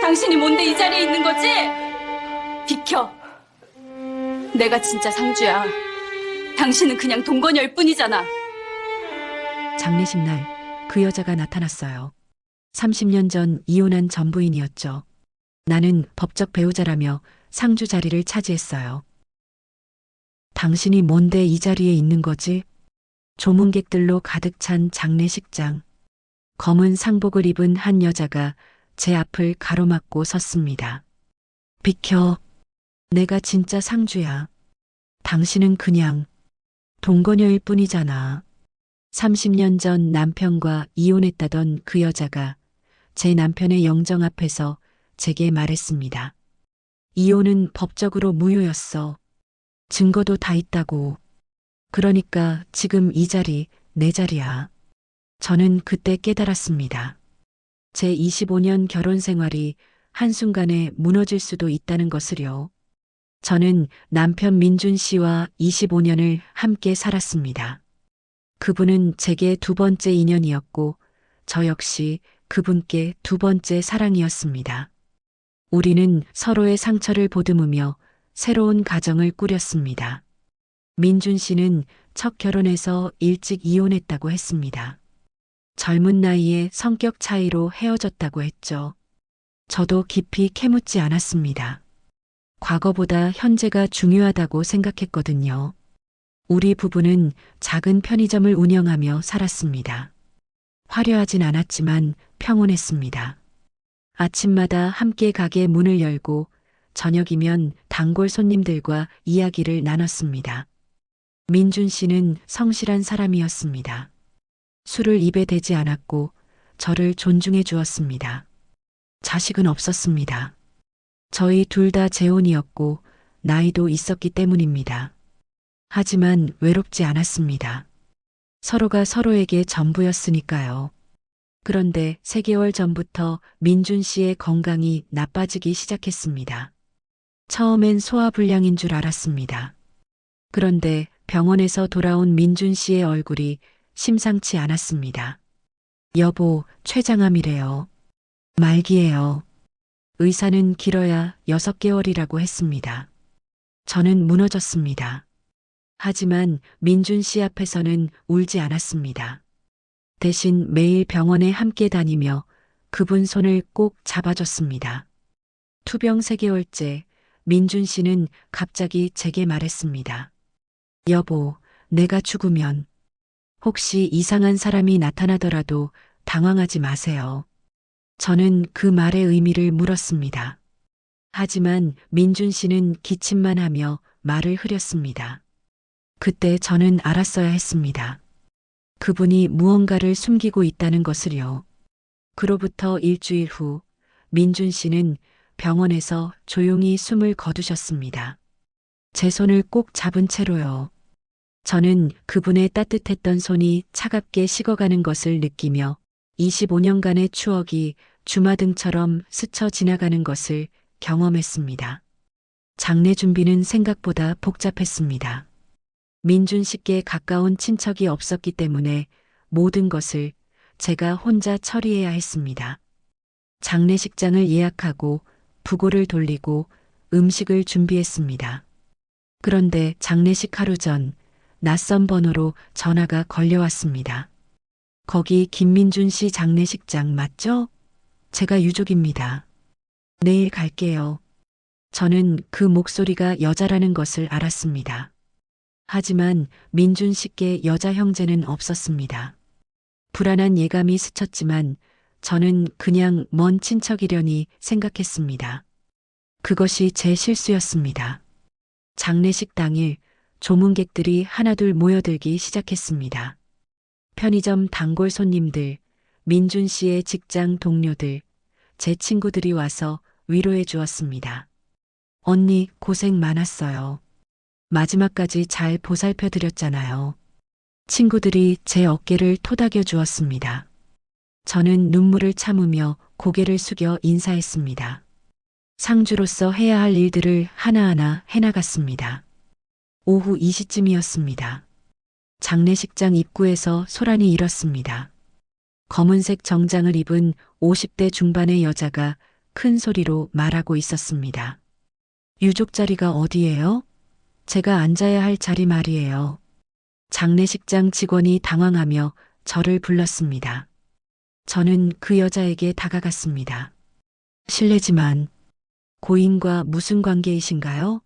당신이 뭔데 이 자리에 있는 거지? 비켜. 내가 진짜 상주야. 당신은 그냥 동거녀일 뿐이잖아. 장례식 날 그 여자가 나타났어요. 30년 전 이혼한 전 부인이었죠. 나는 법적 배우자라며 상주 자리를 차지했어요. 당신이 뭔데 이 자리에 있는 거지? 조문객들로 가득 찬 장례식장. 검은 상복을 입은 한 여자가 제 앞을 가로막고 섰습니다. 비켜. 내가 진짜 상주야. 당신은 그냥 동거녀일 뿐이잖아. 30년 전 남편과 이혼했다던 그 여자가 제 남편의 영정 앞에서 제게 말했습니다. 이혼은 법적으로 무효였어. 증거도 다 있다고. 그러니까 지금 이 자리 내 자리야. 저는 그때 깨달았습니다. 제 25년 결혼 생활이 한순간에 무너질 수도 있다는 것을요. 저는 남편 민준 씨와 25년을 함께 살았습니다. 그분은 제게 두 번째 인연이었고 저 역시 그분께 두 번째 사랑이었습니다. 우리는 서로의 상처를 보듬으며 새로운 가정을 꾸렸습니다. 민준 씨는 첫 결혼에서 일찍 이혼했다고 했습니다. 젊은 나이에 성격 차이로 헤어졌다고 했죠. 저도 깊이 캐묻지 않았습니다. 과거보다 현재가 중요하다고 생각했거든요. 우리 부부는 작은 편의점을 운영하며 살았습니다. 화려하진 않았지만 평온했습니다. 아침마다 함께 가게 문을 열고 저녁이면 단골 손님들과 이야기를 나눴습니다. 민준 씨는 성실한 사람이었습니다. 술을 입에 대지 않았고 저를 존중해 주었습니다. 자식은 없었습니다. 저희 둘 다 재혼이었고 나이도 있었기 때문입니다. 하지만 외롭지 않았습니다. 서로가 서로에게 전부였으니까요. 그런데 3개월 전부터 민준 씨의 건강이 나빠지기 시작했습니다. 처음엔 소화불량인 줄 알았습니다. 그런데 병원에서 돌아온 민준 씨의 얼굴이 심상치 않았습니다. 여보, 췌장암이래요. 말기예요. 의사는 길어야 6개월이라고 했습니다. 저는 무너졌습니다. 하지만 민준 씨 앞에서는 울지 않았습니다. 대신 매일 병원에 함께 다니며 그분 손을 꼭 잡아줬습니다. 투병 3개월째 민준 씨는 갑자기 제게 말했습니다. 여보, 내가 죽으면 혹시 이상한 사람이 나타나더라도 당황하지 마세요. 저는 그 말의 의미를 물었습니다. 하지만 민준 씨는 기침만 하며 말을 흐렸습니다. 그때 저는 알았어야 했습니다. 그분이 무언가를 숨기고 있다는 것을요. 그로부터 일주일 후 민준 씨는 병원에서 조용히 숨을 거두셨습니다. 제 손을 꼭 잡은 채로요. 저는 그분의 따뜻했던 손이 차갑게 식어가는 것을 느끼며 25년간의 추억이 주마등처럼 스쳐 지나가는 것을 경험했습니다. 장례 준비는 생각보다 복잡했습니다. 민준 씨께 가까운 친척이 없었기 때문에 모든 것을 제가 혼자 처리해야 했습니다. 장례식장을 예약하고 부고를 돌리고 음식을 준비했습니다. 그런데 장례식 하루 전 낯선 번호로 전화가 걸려왔습니다. 거기 김민준 씨 장례식장 맞죠? 제가 유족입니다. 내일 갈게요. 저는 그 목소리가 여자라는 것을 알았습니다. 하지만 민준 씨께 여자 형제는 없었습니다. 불안한 예감이 스쳤지만 저는 그냥 먼 친척이려니 생각했습니다. 그것이 제 실수였습니다. 장례식 당일 조문객들이 하나둘 모여들기 시작했습니다. 편의점 단골 손님들, 민준 씨의 직장 동료들, 제 친구들이 와서 위로해 주었습니다. 언니 고생 많았어요. 마지막까지 잘 보살펴 드렸잖아요. 친구들이 제 어깨를 토닥여 주었습니다. 저는 눈물을 참으며 고개를 숙여 인사했습니다. 상주로서 해야 할 일들을 하나하나 해나갔습니다. 오후 2시쯤이었습니다. 장례식장 입구에서 소란이 일었습니다. 검은색 정장을 입은 50대 중반의 여자가 큰 소리로 말하고 있었습니다. 유족 자리가 어디예요? 제가 앉아야 할 자리 말이에요. 장례식장 직원이 당황하며 저를 불렀습니다. 저는 그 여자에게 다가갔습니다. 실례지만 고인과 무슨 관계이신가요?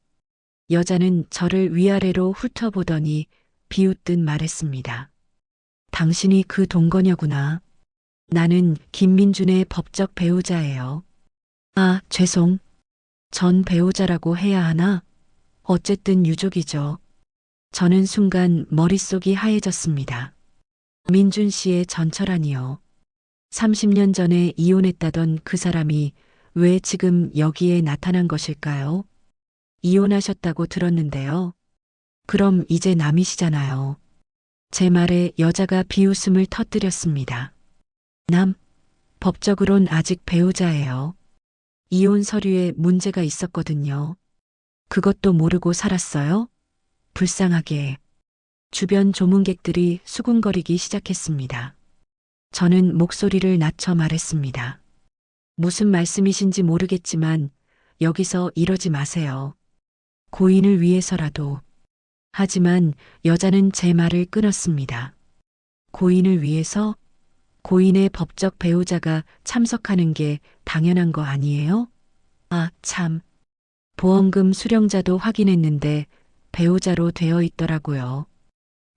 여자는 저를 위아래로 훑어보더니 비웃듯 말했습니다. 당신이 그 동거녀구나. 나는 김민준의 법적 배우자예요. 아, 죄송. 전 배우자라고 해야 하나? 어쨌든 유족이죠. 저는 순간 머릿속이 하얘졌습니다. 민준 씨의 전처라니요. 30년 전에 이혼했다던 그 사람이 왜 지금 여기에 나타난 것일까요? 이혼하셨다고 들었는데요. 그럼 이제 남이시잖아요. 제 말에 여자가 비웃음을 터뜨렸습니다. 남, 법적으론 아직 배우자예요. 이혼 서류에 문제가 있었거든요. 그것도 모르고 살았어요? 불쌍하게. 주변 조문객들이 수군거리기 시작했습니다. 저는 목소리를 낮춰 말했습니다. 무슨 말씀이신지 모르겠지만 여기서 이러지 마세요. 고인을 위해서라도. 하지만 여자는 제 말을 끊었습니다. 고인을 위해서? 고인의 법적 배우자가 참석하는 게 당연한 거 아니에요? 아, 참. 보험금 수령자도 확인했는데 배우자로 되어 있더라고요.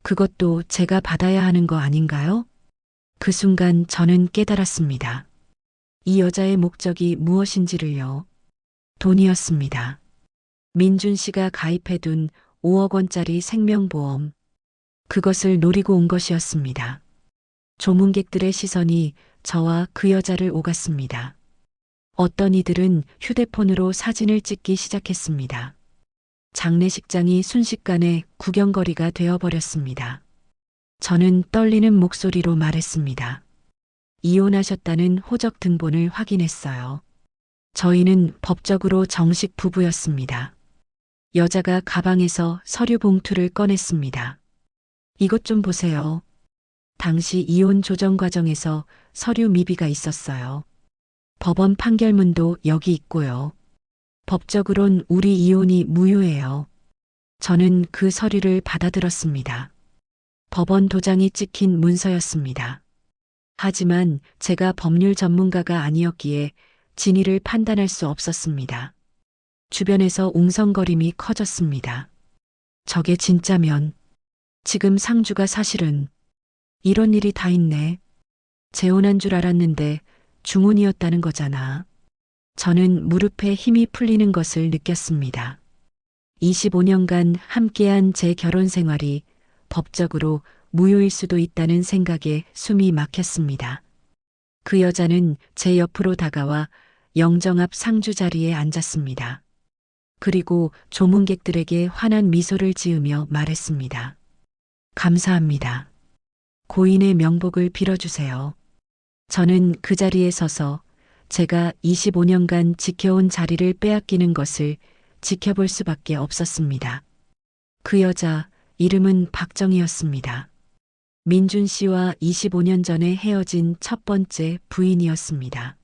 그것도 제가 받아야 하는 거 아닌가요? 그 순간 저는 깨달았습니다. 이 여자의 목적이 무엇인지를요. 돈이었습니다. 민준 씨가 가입해둔 5억 원짜리 생명보험. 그것을 노리고 온 것이었습니다. 조문객들의 시선이 저와 그 여자를 오갔습니다. 어떤 이들은 휴대폰으로 사진을 찍기 시작했습니다. 장례식장이 순식간에 구경거리가 되어버렸습니다. 저는 떨리는 목소리로 말했습니다. 이혼하셨다는 호적 등본을 확인했어요. 저희는 법적으로 정식 부부였습니다. 여자가 가방에서 서류 봉투를 꺼냈습니다. 이것 좀 보세요. 당시 이혼 조정 과정에서 서류 미비가 있었어요. 법원 판결문도 여기 있고요. 법적으론 우리 이혼이 무효예요. 저는 그 서류를 받아들었습니다. 법원 도장이 찍힌 문서였습니다. 하지만 제가 법률 전문가가 아니었기에 진위를 판단할 수 없었습니다. 주변에서 웅성거림이 커졌습니다. 저게 진짜면 지금 상주가 사실은 이런 일이 다 있네. 재혼한 줄 알았는데 중혼이었다는 거잖아. 저는 무릎에 힘이 풀리는 것을 느꼈습니다. 25년간 함께한 제 결혼 생활이 법적으로 무효일 수도 있다는 생각에 숨이 막혔습니다. 그 여자는 제 옆으로 다가와 영정 앞 상주 자리에 앉았습니다. 그리고 조문객들에게 환한 미소를 지으며 말했습니다. 감사합니다. 고인의 명복을 빌어주세요. 저는 그 자리에 서서 제가 25년간 지켜온 자리를 빼앗기는 것을 지켜볼 수밖에 없었습니다. 그 여자 이름은 박정희였습니다. 민준 씨와 25년 전에 헤어진 첫 번째 부인이었습니다.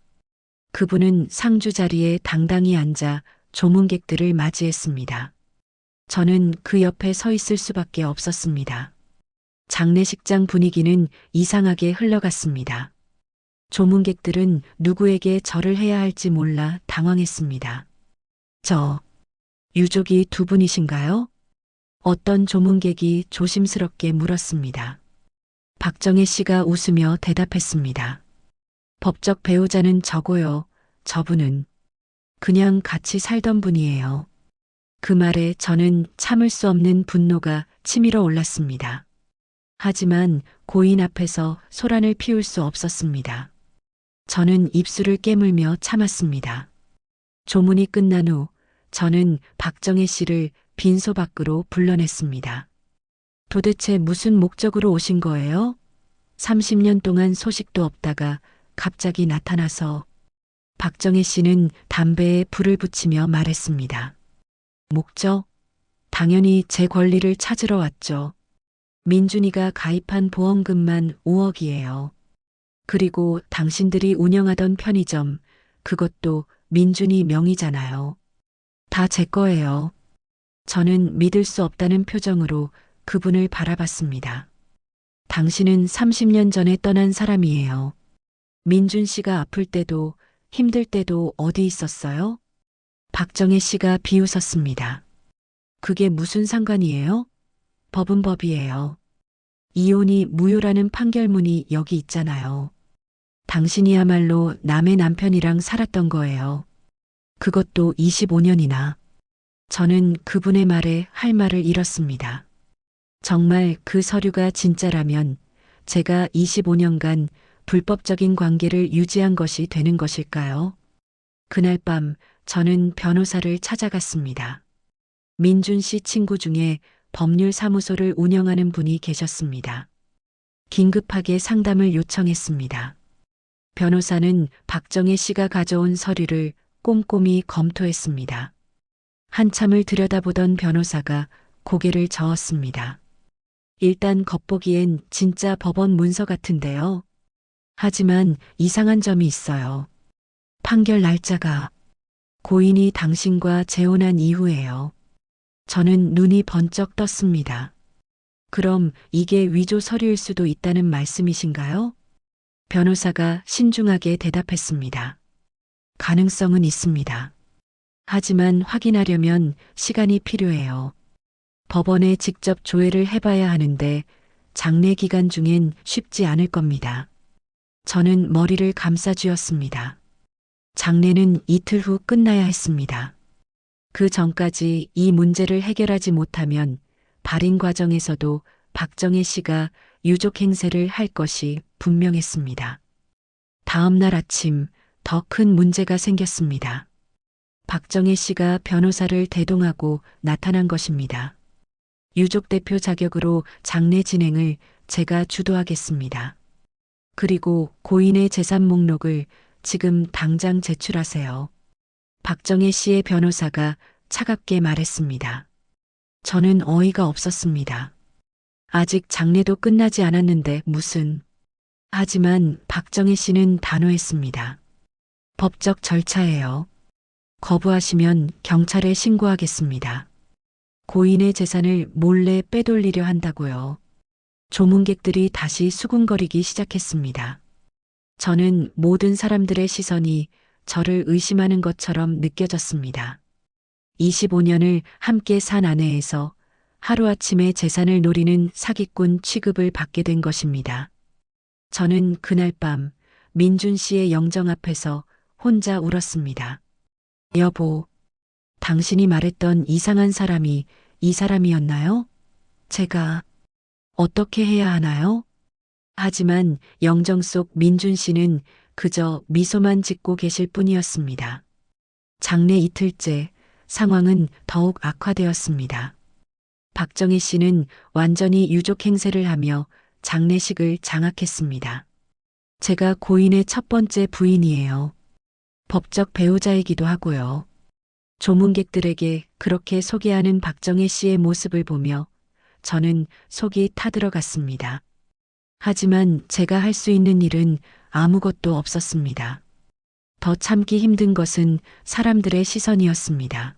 그분은 상주 자리에 당당히 앉아 조문객들을 맞이했습니다. 저는 그 옆에 서 있을 수밖에 없었습니다. 장례식장 분위기는 이상하게 흘러갔습니다. 조문객들은 누구에게 절을 해야 할지 몰라 당황했습니다. 저, 유족이 두 분이신가요? 어떤 조문객이 조심스럽게 물었습니다. 박정혜 씨가 웃으며 대답했습니다. 법적 배우자는 저고요. 저분은 그냥 같이 살던 분이에요. 그 말에 저는 참을 수 없는 분노가 치밀어 올랐습니다. 하지만 고인 앞에서 소란을 피울 수 없었습니다. 저는 입술을 깨물며 참았습니다. 조문이 끝난 후 저는 박정혜 씨를 빈소 밖으로 불러냈습니다. 도대체 무슨 목적으로 오신 거예요? 30년 동안 소식도 없다가 갑자기 나타나서 박정혜 씨는 담배에 불을 붙이며 말했습니다. 목적? 당연히 제 권리를 찾으러 왔죠. 민준이가 가입한 보험금만 5억이에요. 그리고 당신들이 운영하던 편의점, 그것도 민준이 명의잖아요. 다 제 거예요. 저는 믿을 수 없다는 표정으로 그분을 바라봤습니다. 당신은 30년 전에 떠난 사람이에요. 민준 씨가 아플 때도 힘들 때도 어디 있었어요? 박정혜 씨가 비웃었습니다. 그게 무슨 상관이에요? 법은 법이에요. 이혼이 무효라는 판결문이 여기 있잖아요. 당신이야말로 남의 남편이랑 살았던 거예요. 그것도 25년이나. 저는 그분의 말에 할 말을 잃었습니다. 정말 그 서류가 진짜라면 제가 25년간 불법적인 관계를 유지한 것이 되는 것일까요? 그날 밤 저는 변호사를 찾아갔습니다. 민준 씨 친구 중에 법률사무소를 운영하는 분이 계셨습니다. 긴급하게 상담을 요청했습니다. 변호사는 박정혜 씨가 가져온 서류를 꼼꼼히 검토했습니다. 한참을 들여다보던 변호사가 고개를 저었습니다. 일단 겉보기엔 진짜 법원 문서 같은데요. 하지만 이상한 점이 있어요. 판결 날짜가 고인이 당신과 재혼한 이후예요. 저는 눈이 번쩍 떴습니다. 그럼 이게 위조 서류일 수도 있다는 말씀이신가요? 변호사가 신중하게 대답했습니다. 가능성은 있습니다. 하지만 확인하려면 시간이 필요해요. 법원에 직접 조회를 해봐야 하는데 장례 기간 중엔 쉽지 않을 겁니다. 저는 머리를 감싸쥐었습니다. 장례는 이틀 후 끝나야 했습니다. 그 전까지 이 문제를 해결하지 못하면 발인 과정에서도 박정혜 씨가 유족 행세를 할 것이 분명했습니다. 다음 날 아침 더 큰 문제가 생겼습니다. 박정혜 씨가 변호사를 대동하고 나타난 것입니다. 유족 대표 자격으로 장례 진행을 제가 주도하겠습니다. 그리고 고인의 재산 목록을 지금 당장 제출하세요. 박정혜 씨의 변호사가 차갑게 말했습니다. 저는 어이가 없었습니다. 아직 장례도 끝나지 않았는데 무슨. 하지만 박정혜 씨는 단호했습니다. 법적 절차예요. 거부하시면 경찰에 신고하겠습니다. 고인의 재산을 몰래 빼돌리려 한다고요. 조문객들이 다시 수군거리기 시작했습니다. 저는 모든 사람들의 시선이 저를 의심하는 것처럼 느껴졌습니다. 25년을 함께 산 아내에서 하루아침에 재산을 노리는 사기꾼 취급을 받게 된 것입니다. 저는 그날 밤 민준 씨의 영정 앞에서 혼자 울었습니다. 여보, 당신이 말했던 이상한 사람이 이 사람이었나요? 제가 어떻게 해야 하나요? 하지만 영정 속 민준 씨는 그저 미소만 짓고 계실 뿐이었습니다. 장례 이틀째 상황은 더욱 악화되었습니다. 박정희 씨는 완전히 유족 행세를 하며 장례식을 장악했습니다. 제가 고인의 첫 번째 부인이에요. 법적 배우자이기도 하고요. 조문객들에게 그렇게 소개하는 박정혜 씨의 모습을 보며 저는 속이 타들어갔습니다. 하지만 제가 할 수 있는 일은 아무것도 없었습니다. 더 참기 힘든 것은 사람들의 시선이었습니다.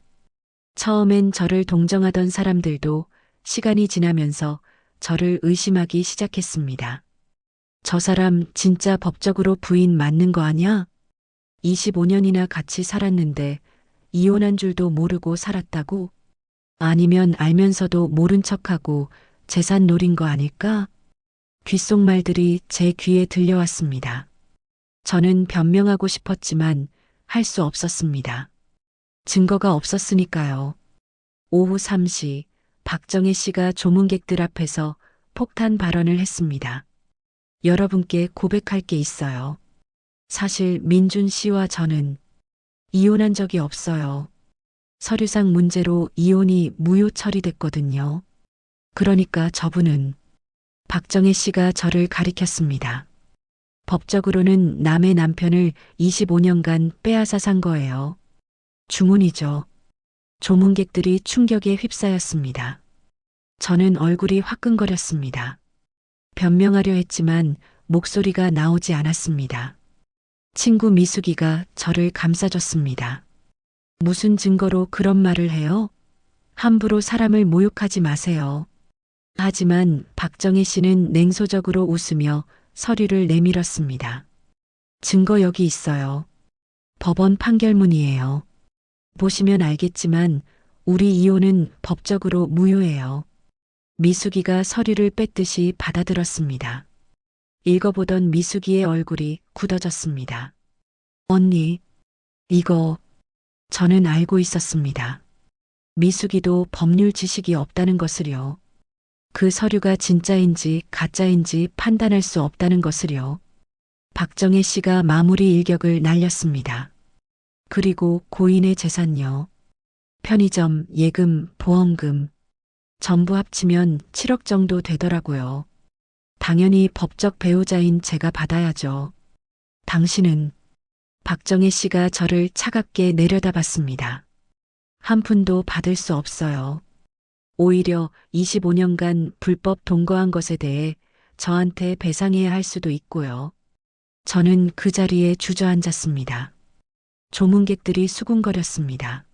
처음엔 저를 동정하던 사람들도 시간이 지나면서 저를 의심하기 시작했습니다. 저 사람 진짜 법적으로 부인 맞는 거 아냐? 25년이나 같이 살았는데 이혼한 줄도 모르고 살았다고? 아니면 알면서도 모른 척하고 재산 노린 거 아닐까? 귓속말들이 제 귀에 들려왔습니다. 저는 변명하고 싶었지만 할 수 없었습니다. 증거가 없었으니까요. 오후 3시 박정혜 씨가 조문객들 앞에서 폭탄 발언을 했습니다. 여러분께 고백할 게 있어요. 사실 민준 씨와 저는 이혼한 적이 없어요. 서류상 문제로 이혼이 무효 처리됐거든요. 그러니까 저분은. 박정혜 씨가 저를 가리켰습니다. 법적으로는 남의 남편을 25년간 빼앗아 산 거예요. 주문이죠. 조문객들이 충격에 휩싸였습니다. 저는 얼굴이 화끈거렸습니다. 변명하려 했지만 목소리가 나오지 않았습니다. 친구 미숙이가 저를 감싸줬습니다. 무슨 증거로 그런 말을 해요? 함부로 사람을 모욕하지 마세요. 하지만 박정희 씨는 냉소적으로 웃으며 서류를 내밀었습니다. 증거 여기 있어요. 법원 판결문이에요. 보시면 알겠지만 우리 이혼은 법적으로 무효예요. 미숙이가 서류를 뺐듯이 받아들었습니다. 읽어보던 미숙이의 얼굴이 굳어졌습니다. 언니, 이거 저는 알고 있었습니다. 미숙이도 법률 지식이 없다는 것을요. 그 서류가 진짜인지 가짜인지 판단할 수 없다는 것을요. 박정혜 씨가 마무리 일격을 날렸습니다. 그리고 고인의 재산요. 편의점, 예금, 보험금 전부 합치면 7억 정도 되더라고요. 당연히 법적 배우자인 제가 받아야죠. 당신은 박정혜 씨가 저를 차갑게 내려다봤습니다. 한 푼도 받을 수 없어요. 오히려 25년간 불법 동거한 것에 대해 저한테 배상해야 할 수도 있고요. 저는 그 자리에 주저앉았습니다. 조문객들이 수군거렸습니다.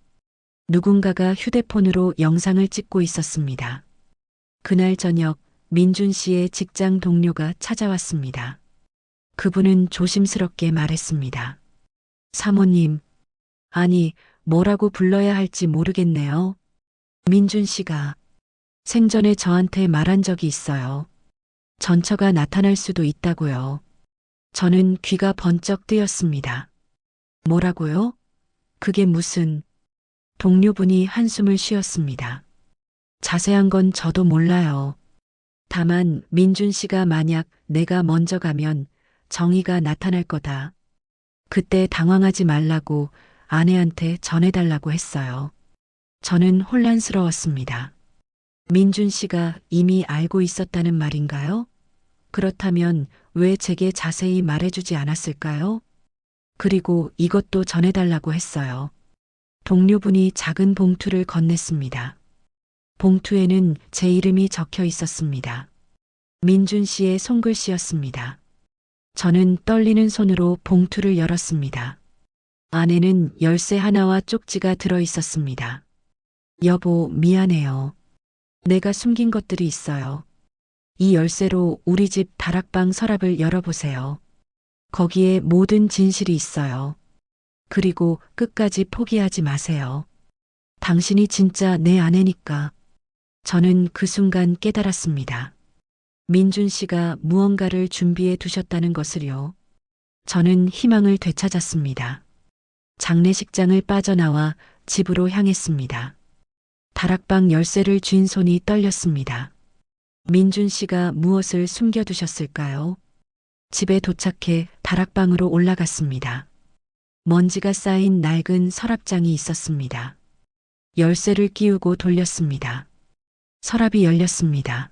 누군가가 휴대폰으로 영상을 찍고 있었습니다. 그날 저녁 민준 씨의 직장 동료가 찾아왔습니다. 그분은 조심스럽게 말했습니다. 사모님, 아니, 뭐라고 불러야 할지 모르겠네요. 민준 씨가 생전에 저한테 말한 적이 있어요. 전처가 나타날 수도 있다고요. 저는 귀가 번쩍 뜨였습니다. 뭐라고요? 그게 무슨... 동료분이 한숨을 쉬었습니다. 자세한 건 저도 몰라요. 다만 민준 씨가 만약 내가 먼저 가면 정의가 나타날 거다. 그때 당황하지 말라고 아내한테 전해달라고 했어요. 저는 혼란스러웠습니다. 민준 씨가 이미 알고 있었다는 말인가요? 그렇다면 왜 제게 자세히 말해주지 않았을까요? 그리고 이것도 전해달라고 했어요. 동료분이 작은 봉투를 건넸습니다. 봉투에는 제 이름이 적혀 있었습니다. 민준 씨의 손글씨였습니다. 저는 떨리는 손으로 봉투를 열었습니다. 안에는 열쇠 하나와 쪽지가 들어 있었습니다. 여보, 미안해요. 내가 숨긴 것들이 있어요. 이 열쇠로 우리 집 다락방 서랍을 열어보세요. 거기에 모든 진실이 있어요. 그리고 끝까지 포기하지 마세요. 당신이 진짜 내 아내니까. 저는 그 순간 깨달았습니다. 민준 씨가 무언가를 준비해 두셨다는 것을요. 저는 희망을 되찾았습니다. 장례식장을 빠져나와 집으로 향했습니다. 다락방 열쇠를 쥔 손이 떨렸습니다. 민준 씨가 무엇을 숨겨두셨을까요? 집에 도착해 다락방으로 올라갔습니다. 먼지가 쌓인 낡은 서랍장이 있었습니다. 열쇠를 끼우고 돌렸습니다. 서랍이 열렸습니다.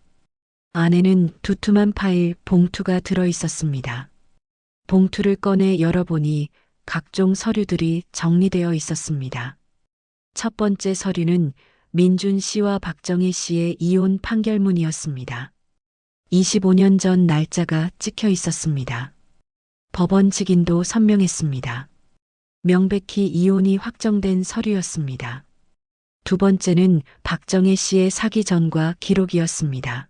안에는 두툼한 파일 봉투가 들어 있었습니다. 봉투를 꺼내 열어보니 각종 서류들이 정리되어 있었습니다. 첫 번째 서류는 민준 씨와 박정희 씨의 이혼 판결문이었습니다. 25년 전 날짜가 찍혀 있었습니다. 법원 직인도 선명했습니다. 명백히 이혼이 확정된 서류였습니다. 두 번째는 박정혜 씨의 사기 전과 기록이었습니다.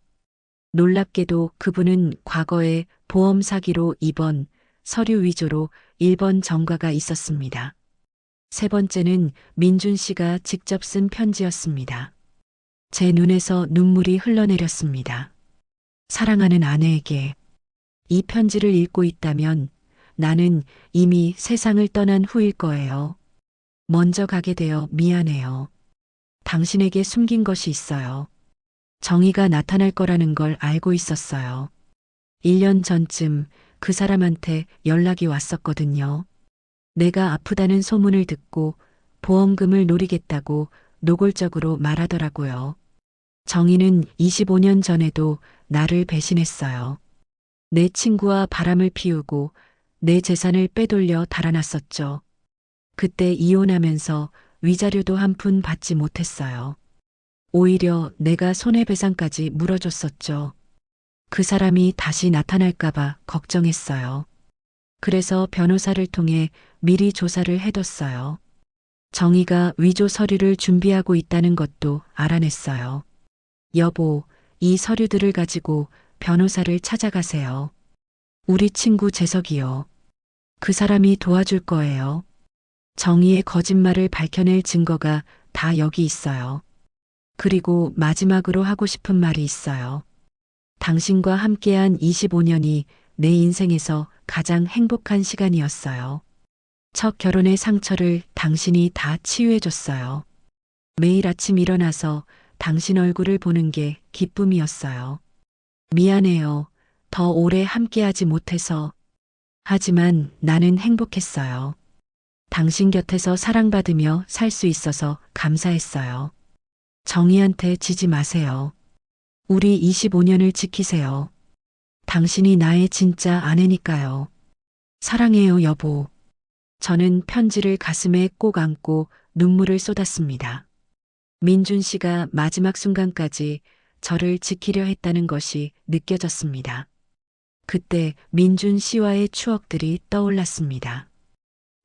놀랍게도 그분은 과거에 보험 사기로 2번, 서류 위조로 1번 전과가 있었습니다. 세 번째는 민준 씨가 직접 쓴 편지였습니다. 제 눈에서 눈물이 흘러내렸습니다. 사랑하는 아내에게 이 편지를 읽고 있다면 나는 이미 세상을 떠난 후일 거예요. 먼저 가게 되어 미안해요. 당신에게 숨긴 것이 있어요. 정의가 나타날 거라는 걸 알고 있었어요. 1년 전쯤 그 사람한테 연락이 왔었거든요. 내가 아프다는 소문을 듣고 보험금을 노리겠다고 노골적으로 말하더라고요. 정의는 25년 전에도 나를 배신했어요. 내 친구와 바람을 피우고 내 재산을 빼돌려 달아났었죠. 그때 이혼하면서 위자료도 한 푼 받지 못했어요. 오히려 내가 손해배상까지 물어줬었죠. 그 사람이 다시 나타날까봐 걱정했어요. 그래서 변호사를 통해 미리 조사를 해뒀어요. 정희가 위조 서류를 준비하고 있다는 것도 알아냈어요. 여보, 이 서류들을 가지고 변호사를 찾아가세요. 우리 친구 재석이요. 그 사람이 도와줄 거예요. 정희의 거짓말을 밝혀낼 증거가 다 여기 있어요. 그리고 마지막으로 하고 싶은 말이 있어요. 당신과 함께한 25년이 내 인생에서 가장 행복한 시간이었어요. 첫 결혼의 상처를 당신이 다 치유해줬어요. 매일 아침 일어나서 당신 얼굴을 보는 게 기쁨이었어요. 미안해요. 더 오래 함께하지 못해서. 하지만 나는 행복했어요. 당신 곁에서 사랑받으며 살 수 있어서 감사했어요. 정희한테 지지 마세요. 우리 25년을 지키세요. 당신이 나의 진짜 아내니까요. 사랑해요, 여보. 저는 편지를 가슴에 꼭 안고 눈물을 쏟았습니다. 민준 씨가 마지막 순간까지 저를 지키려 했다는 것이 느껴졌습니다. 그때 민준 씨와의 추억들이 떠올랐습니다.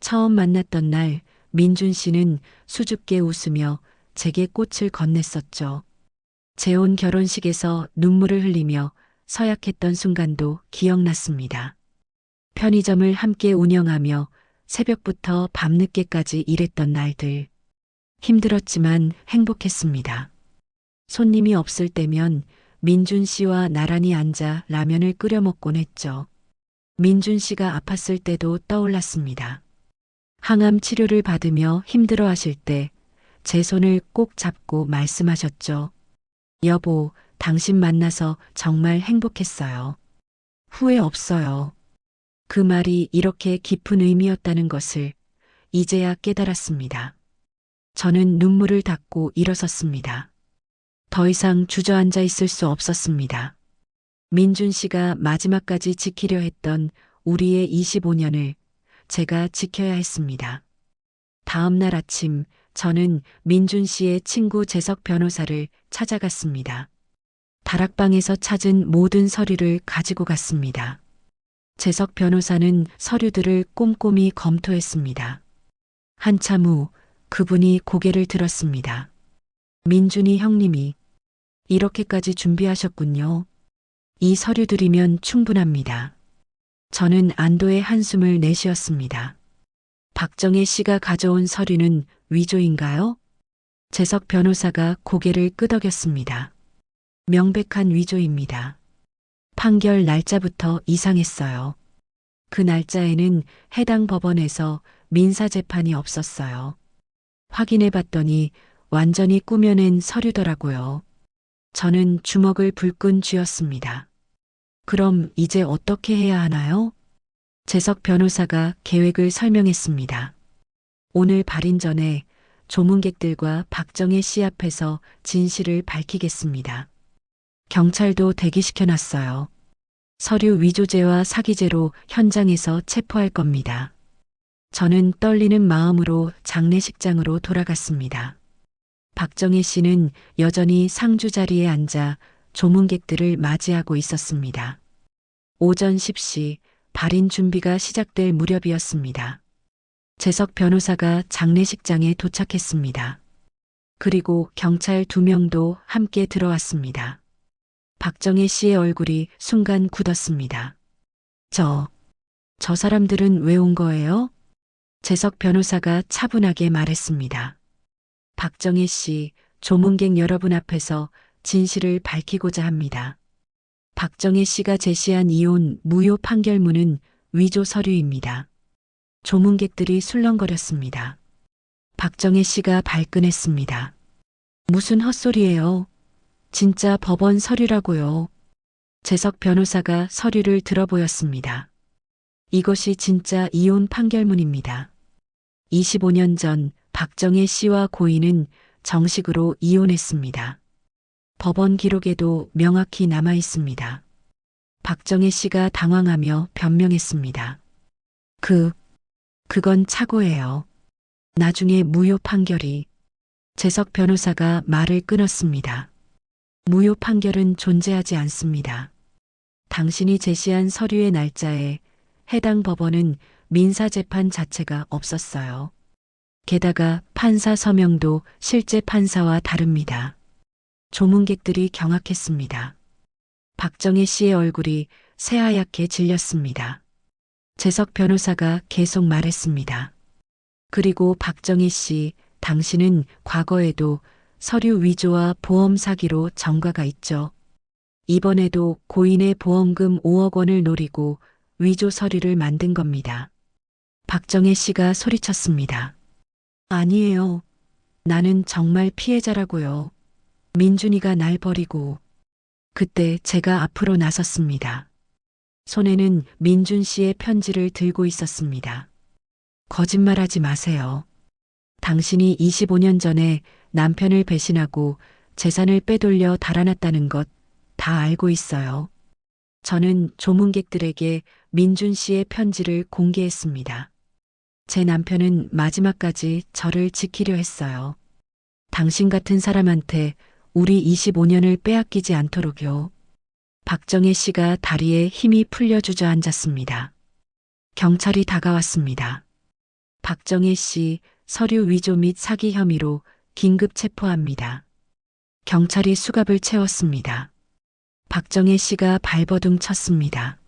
처음 만났던 날 민준 씨는 수줍게 웃으며 제게 꽃을 건넸었죠. 재혼 결혼식에서 눈물을 흘리며 서약했던 순간도 기억났습니다. 편의점을 함께 운영하며 새벽부터 밤늦게까지 일했던 날들. 힘들었지만 행복했습니다. 손님이 없을 때면 민준 씨와 나란히 앉아 라면을 끓여 먹곤 했죠. 민준 씨가 아팠을 때도 떠올랐습니다. 항암 치료를 받으며 힘들어 하실 때 제 손을 꼭 잡고 말씀하셨죠. 여보, 당신 만나서 정말 행복했어요. 후회 없어요. 그 말이 이렇게 깊은 의미였다는 것을 이제야 깨달았습니다. 저는 눈물을 닦고 일어섰습니다. 더 이상 주저앉아 있을 수 없었습니다. 민준 씨가 마지막까지 지키려 했던 우리의 25년을 제가 지켜야 했습니다. 다음 날 아침 저는 민준 씨의 친구 재석 변호사를 찾아갔습니다. 다락방에서 찾은 모든 서류를 가지고 갔습니다. 재석 변호사는 서류들을 꼼꼼히 검토했습니다. 한참 후 그분이 고개를 들었습니다. 민준이 형님이 이렇게까지 준비하셨군요. 이 서류들이면 충분합니다. 저는 안도의 한숨을 내쉬었습니다. 박정혜 씨가 가져온 서류는 위조인가요? 재석 변호사가 고개를 끄덕였습니다. 명백한 위조입니다. 판결 날짜부터 이상했어요. 그 날짜에는 해당 법원에서 민사재판이 없었어요. 확인해 봤더니 완전히 꾸며낸 서류더라고요. 저는 주먹을 불끈 쥐었습니다. 그럼 이제 어떻게 해야 하나요? 재석 변호사가 계획을 설명했습니다. 오늘 발인 전에 조문객들과 박정혜 씨 앞에서 진실을 밝히겠습니다. 경찰도 대기시켜놨어요. 서류 위조죄와 사기죄로 현장에서 체포할 겁니다. 저는 떨리는 마음으로 장례식장으로 돌아갔습니다. 박정혜 씨는 여전히 상주 자리에 앉아 조문객들을 맞이하고 있었습니다. 오전 10시 발인 준비가 시작될 무렵이었습니다. 재석 변호사가 장례식장에 도착했습니다. 그리고 경찰 2명도 함께 들어왔습니다. 박정혜 씨의 얼굴이 순간 굳었습니다. 저 사람들은 왜 온 거예요? 재석 변호사가 차분하게 말했습니다. 박정혜 씨, 조문객 여러분 앞에서 진실을 밝히고자 합니다. 박정혜 씨가 제시한 이혼 무효 판결문은 위조 서류입니다. 조문객들이 술렁거렸습니다. 박정혜 씨가 발끈했습니다. 무슨 헛소리예요? 진짜 법원 서류라고요. 재석 변호사가 서류를 들어보였습니다. 이것이 진짜 이혼 판결문입니다. 25년 전 박정혜 씨와 고인은 정식으로 이혼했습니다. 법원 기록에도 명확히 남아 있습니다. 박정혜 씨가 당황하며 변명했습니다. 그건 착오예요. 나중에 무효 판결이. 재석 변호사가 말을 끊었습니다. 무효 판결은 존재하지 않습니다. 당신이 제시한 서류의 날짜에 해당 법원은 민사재판 자체가 없었어요. 게다가 판사 서명도 실제 판사와 다릅니다. 조문객들이 경악했습니다. 박정혜 씨의 얼굴이 새하얗게 질렸습니다. 재석 변호사가 계속 말했습니다. 그리고 박정희 씨, 당신은 과거에도 서류 위조와 보험 사기로 전과가 있죠. 이번에도 고인의 보험금 5억 원을 노리고 위조 서류를 만든 겁니다. 박정혜 씨가 소리쳤습니다. 아니에요. 나는 정말 피해자라고요. 민준이가 날 버리고. 그때 제가 앞으로 나섰습니다. 손에는 민준 씨의 편지를 들고 있었습니다. 거짓말하지 마세요. 당신이 25년 전에 남편을 배신하고 재산을 빼돌려 달아났다는 것 다 알고 있어요. 저는 조문객들에게 민준 씨의 편지를 공개했습니다. 제 남편은 마지막까지 저를 지키려 했어요. 당신 같은 사람한테 우리 25년을 빼앗기지 않도록요. 박정혜 씨가 다리에 힘이 풀려 주저앉았습니다. 경찰이 다가왔습니다. 박정혜 씨 서류 위조 및 사기 혐의로 긴급 체포합니다. 경찰이 수갑을 채웠습니다. 박정혜 씨가 발버둥 쳤습니다.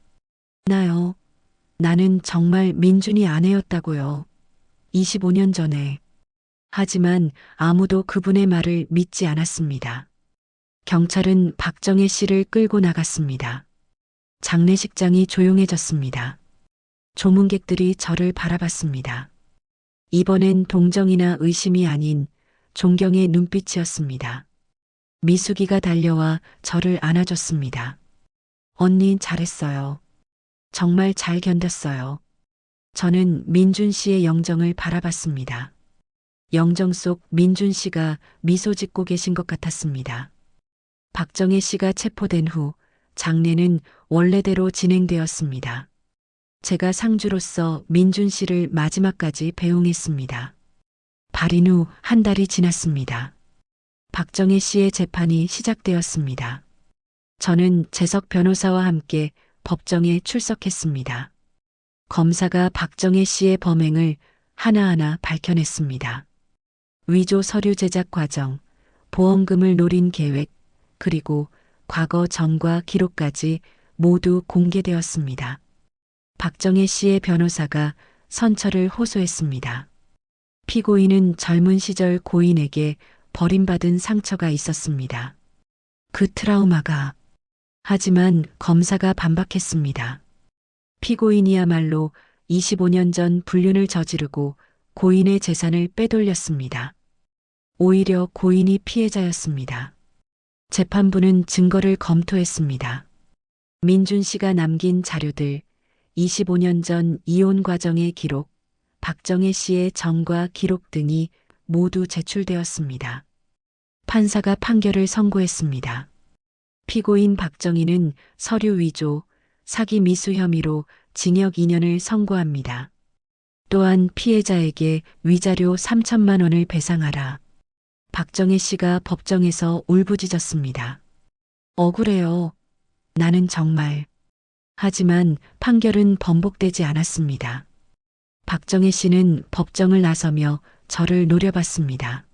나는 정말 민준이 아내였다고요. 25년 전에. 하지만 아무도 그분의 말을 믿지 않았습니다. 경찰은 박정혜 씨를 끌고 나갔습니다. 장례식장이 조용해졌습니다. 조문객들이 저를 바라봤습니다. 이번엔 동정이나 의심이 아닌 존경의 눈빛이었습니다. 미숙이가 달려와 저를 안아줬습니다. 언니 잘했어요. 정말 잘 견뎠어요. 저는 민준 씨의 영정을 바라봤습니다. 영정 속 민준 씨가 미소 짓고 계신 것 같았습니다. 박정혜 씨가 체포된 후 장례는 원래대로 진행되었습니다. 제가 상주로서 민준 씨를 마지막까지 배웅했습니다. 발인 후 한 달이 지났습니다. 박정혜 씨의 재판이 시작되었습니다. 저는 재석 변호사와 함께 법정에 출석했습니다. 검사가 박정혜 씨의 범행을 하나하나 밝혀냈습니다. 위조 서류 제작 과정, 보험금을 노린 계획, 그리고 과거 전과 기록까지 모두 공개되었습니다. 박정혜 씨의 변호사가 선처를 호소했습니다. 피고인은 젊은 시절 고인에게 버림받은 상처가 있었습니다. 그 트라우마가. 하지만 검사가 반박했습니다. 피고인이야말로 25년 전 불륜을 저지르고 고인의 재산을 빼돌렸습니다. 오히려 고인이 피해자였습니다. 재판부는 증거를 검토했습니다. 민준 씨가 남긴 자료들, 25년 전 이혼 과정의 기록, 박정혜 씨의 전과 기록 등이 모두 제출되었습니다. 판사가 판결을 선고했습니다. 피고인 박정희는 서류 위조, 사기 미수 혐의로 징역 2년을 선고합니다. 또한 피해자에게 위자료 3천만 원을 배상하라. 박정혜 씨가 법정에서 울부짖었습니다. 억울해요. 나는 정말. 하지만 판결은 번복되지 않았습니다. 박정혜 씨는 법정을 나서며 저를 노려봤습니다.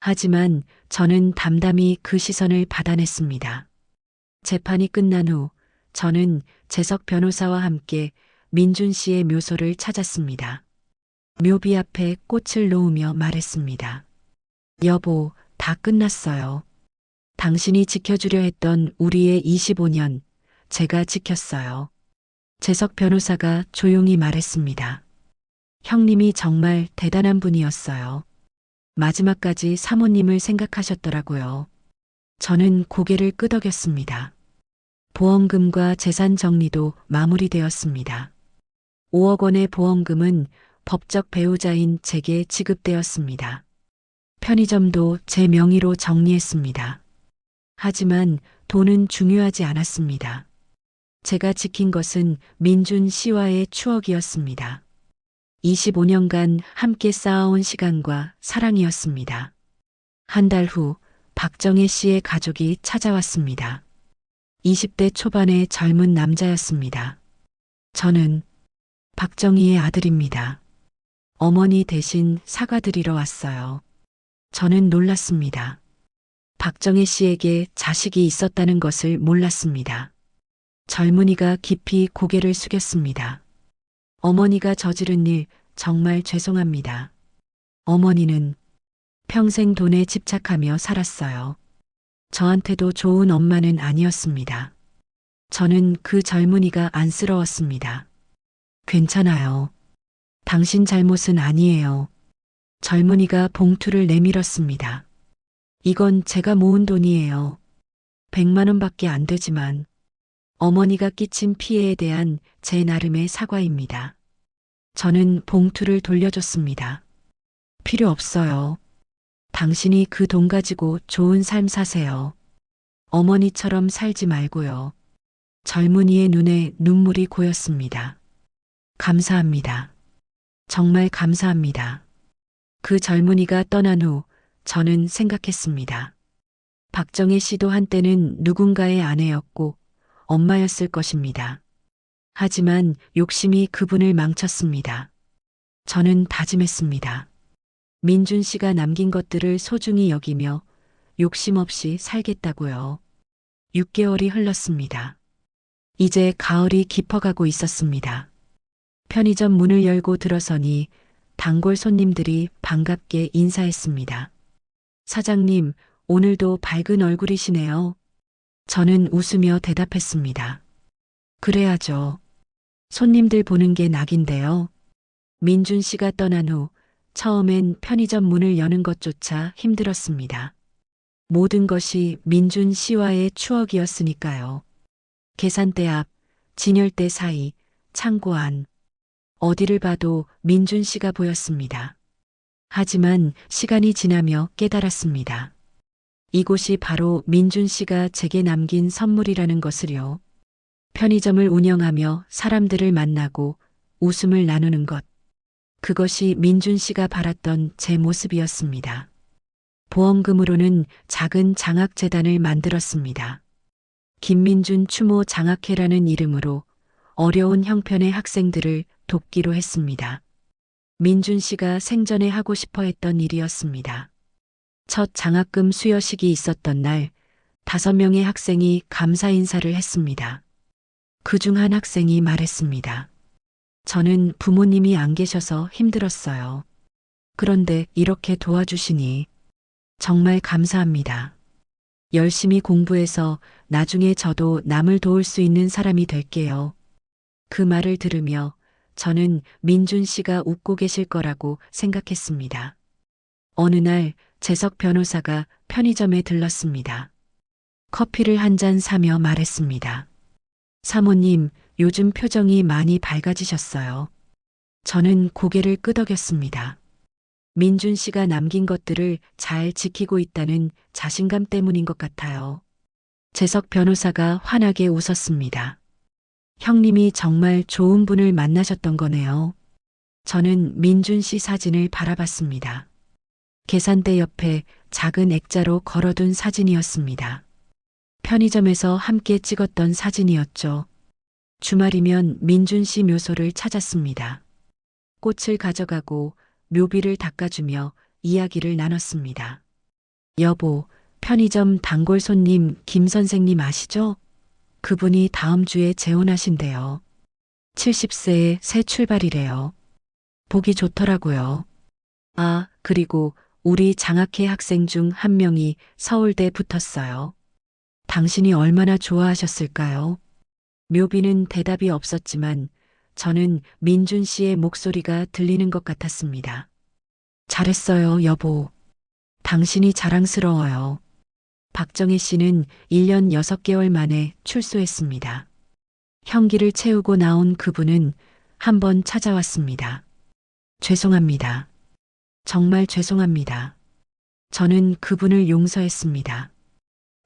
하지만 저는 담담히 그 시선을 받아냈습니다. 재판이 끝난 후 저는 재석 변호사와 함께 민준 씨의 묘소를 찾았습니다. 묘비 앞에 꽃을 놓으며 말했습니다. 여보, 다 끝났어요. 당신이 지켜주려 했던 우리의 25년, 제가 지켰어요. 재석 변호사가 조용히 말했습니다. 형님이 정말 대단한 분이었어요. 마지막까지 사모님을 생각하셨더라고요. 저는 고개를 끄덕였습니다. 보험금과 재산 정리도 마무리되었습니다. 5억 원의 보험금은 법적 배우자인 제게 지급되었습니다. 편의점도 제 명의로 정리했습니다. 하지만 돈은 중요하지 않았습니다. 제가 지킨 것은 민준 씨와의 추억이었습니다. 25년간 함께 쌓아온 시간과 사랑이었습니다. 한 달 후 박정혜 씨의 가족이 찾아왔습니다. 20대 초반의 젊은 남자였습니다. 저는 박정희의 아들입니다. 어머니 대신 사과드리러 왔어요. 저는 놀랐습니다. 박정희 씨에게 자식이 있었다는 것을 몰랐습니다. 젊은이가 깊이 고개를 숙였습니다. 어머니가 저지른 일 정말 죄송합니다. 어머니는 평생 돈에 집착하며 살았어요. 저한테도 좋은 엄마는 아니었습니다. 저는 그 젊은이가 안쓰러웠습니다. 괜찮아요. 당신 잘못은 아니에요. 젊은이가 봉투를 내밀었습니다. 이건 제가 모은 돈이에요. 100만 원밖에 안 되지만 어머니가 끼친 피해에 대한 제 나름의 사과입니다. 저는 봉투를 돌려줬습니다. 필요 없어요. 당신이 그 돈 가지고 좋은 삶 사세요. 어머니처럼 살지 말고요. 젊은이의 눈에 눈물이 고였습니다. 감사합니다. 정말 감사합니다. 그 젊은이가 떠난 후 저는 생각했습니다. 박정희 씨도 한때는 누군가의 아내였고 엄마였을 것입니다. 하지만 욕심이 그분을 망쳤습니다. 저는 다짐했습니다. 민준 씨가 남긴 것들을 소중히 여기며 욕심 없이 살겠다고요. 6개월이 흘렀습니다. 이제 가을이 깊어가고 있었습니다. 편의점 문을 열고 들어서니 단골 손님들이 반갑게 인사했습니다. 사장님, 오늘도 밝은 얼굴이시네요. 저는 웃으며 대답했습니다. 그래야죠. 손님들 보는 게 낙인데요. 민준 씨가 떠난 후 처음엔 편의점 문을 여는 것조차 힘들었습니다. 모든 것이 민준 씨와의 추억이었으니까요. 계산대 앞, 진열대 사이, 창고 안. 어디를 봐도 민준 씨가 보였습니다. 하지만 시간이 지나며 깨달았습니다. 이곳이 바로 민준 씨가 제게 남긴 선물이라는 것을요. 편의점을 운영하며 사람들을 만나고 웃음을 나누는 것. 그것이 민준 씨가 바랐던 제 모습이었습니다. 보험금으로는 작은 장학재단을 만들었습니다. 김민준 추모 장학회라는 이름으로 어려운 형편의 학생들을 돕기로 했습니다. 민준 씨가 생전에 하고 싶어 했던 일이었습니다. 첫 장학금 수여식이 있었던 날 5명의 학생이 감사 인사를 했습니다. 그중 한 학생이 말했습니다. 저는 부모님이 안 계셔서 힘들었어요. 그런데 이렇게 도와주시니 정말 감사합니다. 열심히 공부해서 나중에 저도 남을 도울 수 있는 사람이 될게요. 그 말을 들으며 저는 민준 씨가 웃고 계실 거라고 생각했습니다. 어느 날 재석 변호사가 편의점에 들렀습니다. 커피를 한 잔 사며 말했습니다. 사모님, 요즘 표정이 많이 밝아지셨어요. 저는 고개를 끄덕였습니다. 민준 씨가 남긴 것들을 잘 지키고 있다는 자신감 때문인 것 같아요. 재석 변호사가 환하게 웃었습니다. 형님이 정말 좋은 분을 만나셨던 거네요. 저는 민준 씨 사진을 바라봤습니다. 계산대 옆에 작은 액자로 걸어둔 사진이었습니다. 편의점에서 함께 찍었던 사진이었죠. 주말이면 민준 씨 묘소를 찾았습니다. 꽃을 가져가고 묘비를 닦아주며 이야기를 나눴습니다. 여보, 편의점 단골 손님 김 선생님 아시죠? 그분이 다음 주에 재혼하신대요. 70세에 새 출발이래요. 보기 좋더라고요. 아, 그리고 우리 장학회 학생 중 한 명이 서울대 붙었어요. 당신이 얼마나 좋아하셨을까요? 묘비는 대답이 없었지만 저는 민준 씨의 목소리가 들리는 것 같았습니다. 잘했어요, 여보. 당신이 자랑스러워요. 박정희 씨는 1년 6개월 만에 출소했습니다. 형기를 채우고 나온 그분은 한 번 찾아왔습니다. 죄송합니다. 정말 죄송합니다. 저는 그분을 용서했습니다.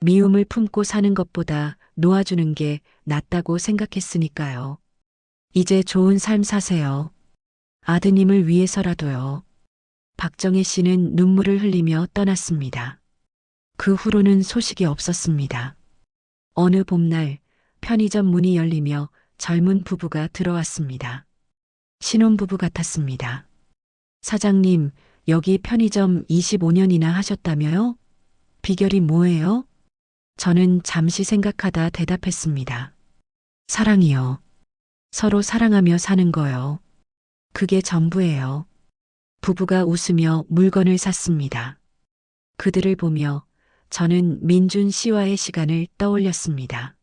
미움을 품고 사는 것보다 놓아주는 게 낫다고 생각했으니까요. 이제 좋은 삶 사세요. 아드님을 위해서라도요. 박정희 씨는 눈물을 흘리며 떠났습니다. 그 후로는 소식이 없었습니다. 어느 봄날 편의점 문이 열리며 젊은 부부가 들어왔습니다. 신혼부부 같았습니다. 사장님, 여기 편의점 25년이나 하셨다며요? 비결이 뭐예요? 저는 잠시 생각하다 대답했습니다. 사랑이요. 서로 사랑하며 사는 거요. 그게 전부예요. 부부가 웃으며 물건을 샀습니다. 그들을 보며 저는 민준 씨와의 시간을 떠올렸습니다.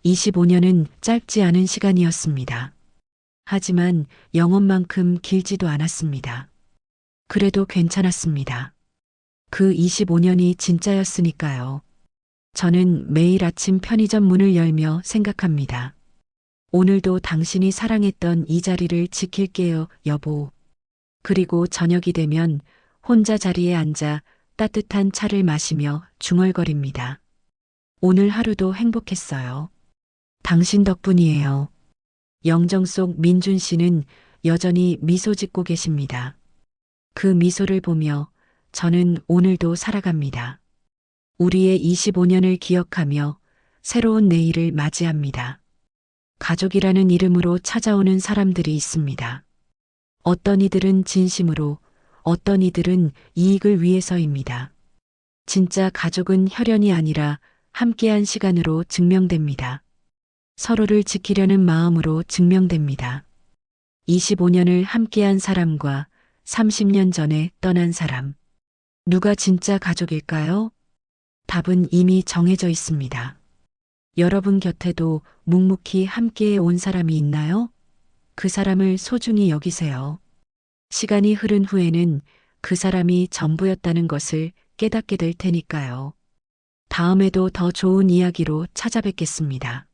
25년은 짧지 않은 시간이었습니다. 하지만 영원만큼 길지도 않았습니다. 그래도 괜찮았습니다. 그 25년이 진짜였으니까요. 저는 매일 아침 편의점 문을 열며 생각합니다. 오늘도 당신이 사랑했던 이 자리를 지킬게요, 여보. 그리고 저녁이 되면 혼자 자리에 앉아 따뜻한 차를 마시며 중얼거립니다. 오늘 하루도 행복했어요. 당신 덕분이에요. 영정 속 민준 씨는 여전히 미소 짓고 계십니다. 그 미소를 보며 저는 오늘도 살아갑니다. 우리의 25년을 기억하며 새로운 내일을 맞이합니다. 가족이라는 이름으로 찾아오는 사람들이 있습니다. 어떤 이들은 진심으로, 어떤 이들은 이익을 위해서입니다. 진짜 가족은 혈연이 아니라 함께한 시간으로 증명됩니다. 서로를 지키려는 마음으로 증명됩니다. 25년을 함께한 사람과 30년 전에 떠난 사람. 누가 진짜 가족일까요? 답은 이미 정해져 있습니다. 여러분 곁에도 묵묵히 함께해 온 사람이 있나요? 그 사람을 소중히 여기세요. 시간이 흐른 후에는 그 사람이 전부였다는 것을 깨닫게 될 테니까요. 다음에도 더 좋은 이야기로 찾아뵙겠습니다.